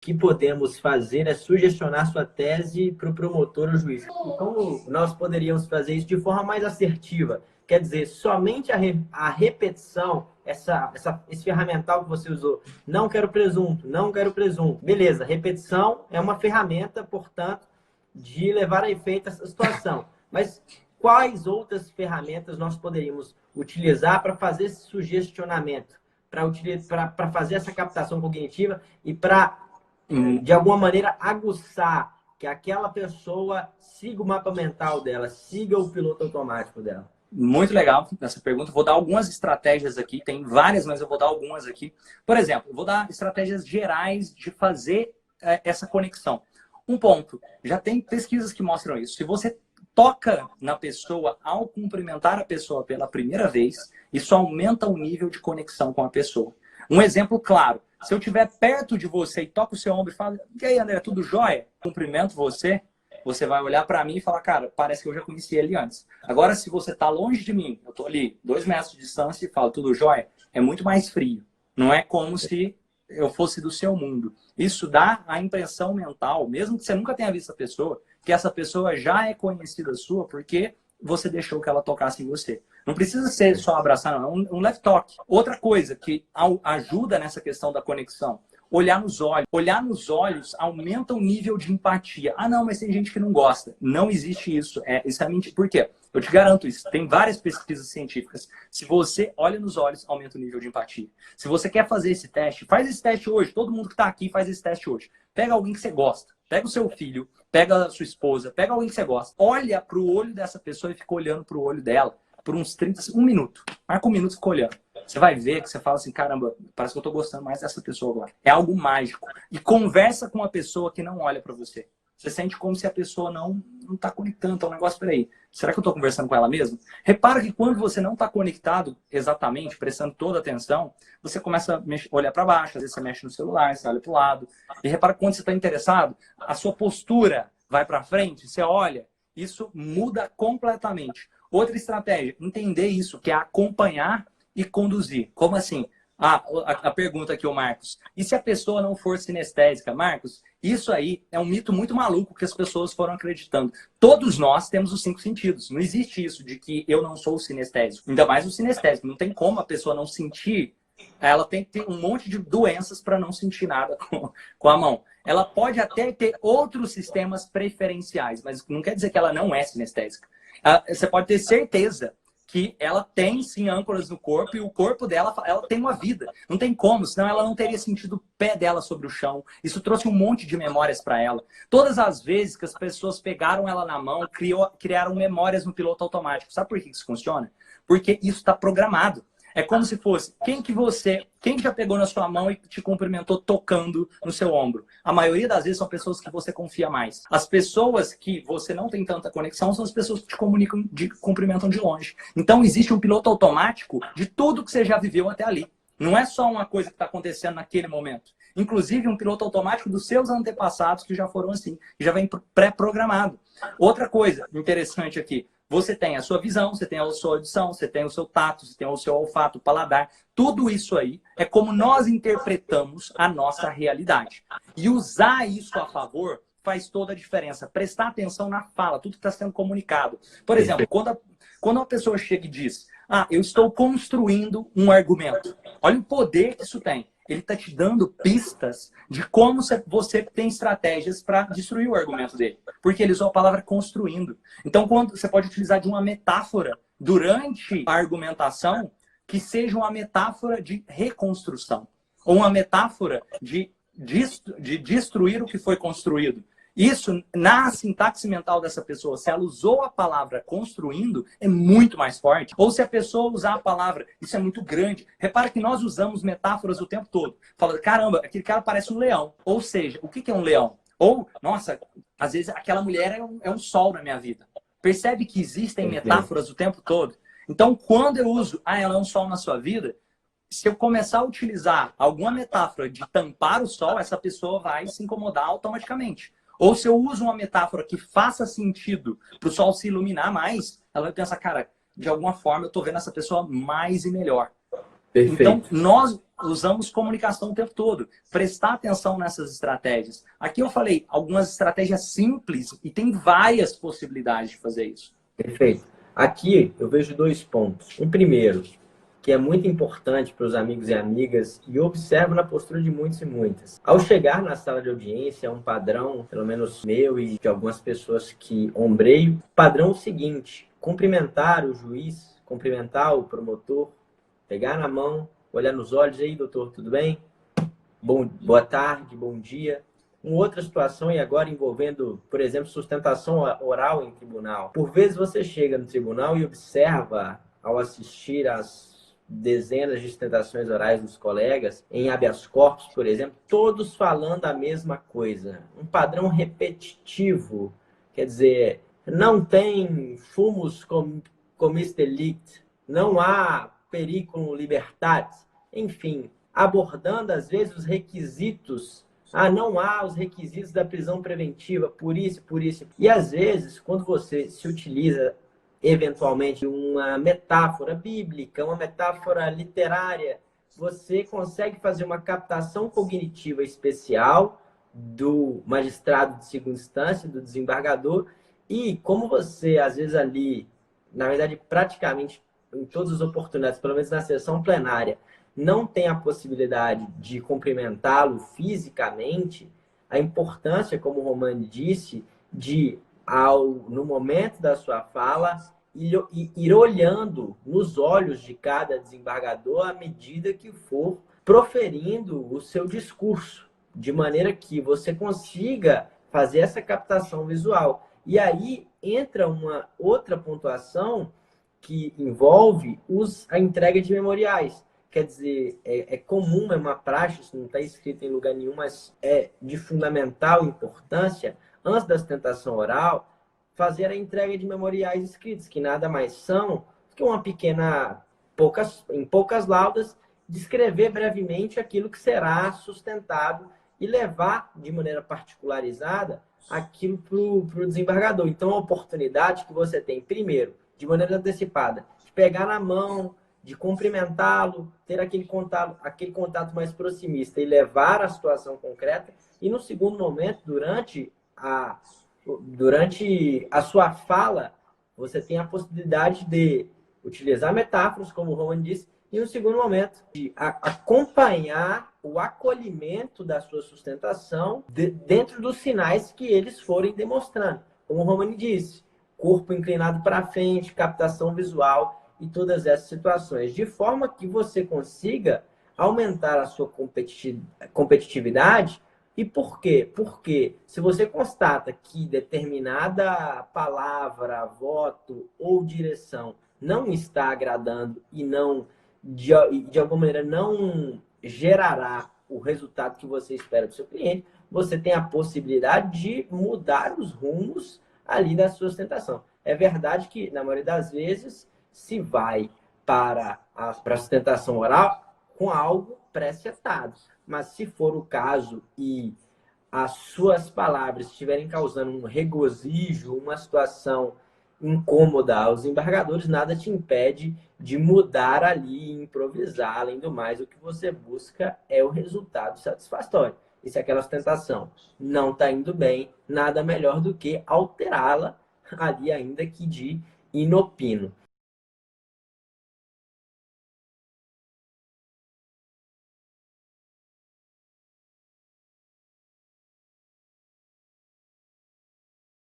que podemos fazer é sugestionar sua tese para o promotor ou juiz. Como nós poderíamos fazer isso de forma mais assertiva? Quer dizer, somente a repetição, esse ferramental que você usou, não quero presunto, não quero presunto. Beleza, repetição é uma ferramenta, portanto, de levar a efeito essa situação. Mas quais outras ferramentas nós poderíamos utilizar para fazer esse sugestionamento, para fazer essa captação cognitiva e para, de alguma maneira, aguçar que aquela pessoa siga o mapa mental dela, siga o piloto automático dela? Muito legal essa pergunta. Vou dar algumas estratégias aqui. Tem várias, mas eu vou dar algumas aqui. Por exemplo, vou dar estratégias gerais de fazer essa conexão. Um ponto. Já tem pesquisas que mostram isso. Se você toca na pessoa ao cumprimentar a pessoa pela primeira vez, isso aumenta o nível de conexão com a pessoa. Um exemplo claro. Se eu estiver perto de você e toco o seu ombro e falo: e aí, André, tudo jóia? Cumprimento você. Você vai olhar para mim e falar: cara, parece que eu já conheci ele antes. Agora, se você está longe de mim, eu estou ali 2 metros de distância e falo: tudo jóia? É muito mais frio. Não é como se eu fosse do seu mundo. Isso dá a impressão mental, mesmo que você nunca tenha visto a pessoa, que essa pessoa já é conhecida sua porque você deixou que ela tocasse em você. Não precisa ser só abraçar, não. É um left talk. Outra coisa que ajuda nessa questão da conexão: olhar nos olhos. Olhar nos olhos aumenta o nível de empatia. Ah, não, mas tem gente que não gosta. Não existe isso. Isso é mentira. Por quê? Eu te garanto isso. Tem várias pesquisas científicas. Se você olha nos olhos, aumenta o nível de empatia. Se você quer fazer esse teste, faz esse teste hoje. Todo mundo que está aqui faz esse teste hoje. Pega alguém que você gosta. Pega o seu filho. Pega a sua esposa. Pega alguém que você gosta. Olha para o olho dessa pessoa e fica olhando para o olho dela por uns 1 minuto. Marca 1 minuto e fica olhando. Você vai ver que você fala assim: caramba, parece que eu tô gostando mais dessa pessoa agora. É algo mágico. E conversa com a pessoa que não olha para você. Você sente como se a pessoa não tá conectando. Tá um negócio, peraí, será que eu tô conversando com ela mesmo? Repara que quando você não tá conectado exatamente, prestando toda a atenção, você começa a olhar para baixo, às vezes você mexe no celular, você olha pro lado. E repara que quando você tá interessado, a sua postura vai para frente, você olha, isso muda completamente. Outra estratégia: entender isso, que é acompanhar e conduzir. Como assim? A pergunta aqui, o Marcos. E se a pessoa não for sinestésica? Marcos, isso aí é um mito muito maluco que as pessoas foram acreditando. Todos nós temos os 5 sentidos. Não existe isso de que eu não sou sinestésico. Ainda mais o sinestésico. Não tem como a pessoa não sentir. Ela tem que ter um monte de doenças para não sentir nada com a mão. Ela pode até ter outros sistemas preferenciais, mas não quer dizer que ela não é sinestésica. Você pode ter certeza que ela tem, sim, âncoras no corpo, e o corpo dela, ela tem uma vida. Não tem como, senão ela não teria sentido o pé dela sobre o chão. Isso trouxe um monte de memórias para ela. Todas as vezes que as pessoas pegaram ela na mão, criaram memórias no piloto automático. Sabe por que isso funciona? Porque isso está programado. É como se fosse: quem já pegou na sua mão e te cumprimentou tocando no seu ombro? A maioria das vezes são pessoas que você confia mais. As pessoas que você não tem tanta conexão são as pessoas que te cumprimentam de longe. Então existe um piloto automático de tudo que você já viveu até ali. Não é só uma coisa que está acontecendo naquele momento. Inclusive um piloto automático dos seus antepassados que já foram assim, que já vem pré-programado. Outra coisa interessante aqui: você tem a sua visão, você tem a sua audição, você tem o seu tato, você tem o seu olfato, o paladar. Tudo isso aí é como nós interpretamos a nossa realidade. E usar isso a favor faz toda a diferença. Prestar atenção na fala, tudo que está sendo comunicado. Por exemplo, quando uma pessoa chega e diz: eu estou construindo um argumento. Olha o poder que isso tem. Ele está te dando pistas de como você tem estratégias para destruir o argumento dele. Porque ele usou a palavra construindo. Então, quando você pode utilizar de uma metáfora durante a argumentação, que seja uma metáfora de reconstrução. Ou uma metáfora de destruir o que foi construído. Isso, na sintaxe mental dessa pessoa, se ela usou a palavra construindo, é muito mais forte. Ou se a pessoa usar a palavra, isso é muito grande. Repara que nós usamos metáforas o tempo todo. Fala: caramba, aquele cara parece um leão. Ou seja, o que é um leão? Ou, nossa, às vezes aquela mulher é um sol na minha vida. Percebe que existem metáforas o tempo todo? Então, quando eu uso: ela é um sol na sua vida, se eu começar a utilizar alguma metáfora de tampar o sol, essa pessoa vai se incomodar automaticamente. Ou se eu uso uma metáfora que faça sentido para o sol se iluminar mais, ela vai pensar: cara, de alguma forma eu estou vendo essa pessoa mais e melhor. Perfeito. Então, usamos comunicação o tempo todo. Prestar atenção nessas estratégias. Aqui eu falei algumas estratégias simples e tem várias possibilidades de fazer isso. Perfeito. Aqui eu vejo dois pontos. Um primeiro, que é muito importante para os amigos e amigas, e observo na postura de muitos e muitas. Ao chegar na sala de audiência, é um padrão, pelo menos meu e de algumas pessoas que ombreio, padrão seguinte: cumprimentar o juiz, cumprimentar o promotor, pegar na mão, olhar nos olhos: "Ei, doutor, tudo bem? Boa tarde, bom dia." Uma outra situação, e agora envolvendo, por exemplo, sustentação oral em tribunal. Por vezes você chega no tribunal e observa, ao assistir às dezenas de sustentações orais dos colegas, em habeas corpus, por exemplo, todos falando a mesma coisa. Um padrão repetitivo. Quer dizer, não tem fumus comis delicti, não há periculum libertatis, enfim, abordando às vezes os requisitos. Não há os requisitos da prisão preventiva, por isso, por isso. E às vezes, quando você se utiliza eventualmente uma metáfora bíblica, uma metáfora literária, você consegue fazer uma captação cognitiva especial do magistrado de segunda instância, do desembargador, e como você, às vezes ali, na verdade, praticamente em todas as oportunidades, pelo menos na sessão plenária, não tem a possibilidade de cumprimentá-lo fisicamente, a importância, como o Romani disse, de, no momento da sua fala, ir olhando nos olhos de cada desembargador à medida que for proferindo o seu discurso, de maneira que você consiga fazer essa captação visual. E aí entra uma outra pontuação que envolve a entrega de memoriais. Quer dizer, é comum, é uma praxe, isso não está escrito em lugar nenhum, mas é de fundamental importância, antes da sustentação oral, fazer a entrega de memoriais escritos, que nada mais são que uma pequena, em poucas laudas, descrever brevemente aquilo que será sustentado e levar de maneira particularizada aquilo para o desembargador. Então, a oportunidade que você tem, primeiro, de maneira antecipada, de pegar na mão, de cumprimentá-lo, ter aquele contato mais proximista e levar a situação concreta. E no segundo momento, durante a sua fala, você tem a possibilidade de utilizar metáforas, como o Roman disse, e no segundo momento, de acompanhar o acolhimento da sua sustentação dentro dos sinais que eles forem demonstrando. Como o Roman disse, corpo inclinado para frente, captação visual e todas essas situações, de forma que você consiga aumentar a sua competitividade. E por quê? Porque se você constata que determinada palavra, voto ou direção não está agradando e não, de alguma maneira, não gerará o resultado que você espera do seu cliente, você tem a possibilidade de mudar os rumos ali da sua sustentação. É verdade que, na maioria das vezes, se vai para a sustentação oral com algo pré-setado. Mas se for o caso e as suas palavras estiverem causando um regozijo, uma situação incômoda aos embargadores, nada te impede de mudar ali e improvisar. Além do mais, o que você busca é o resultado satisfatório. E se aquela sustentação não está indo bem, nada melhor do que alterá-la ali, ainda que de inopino.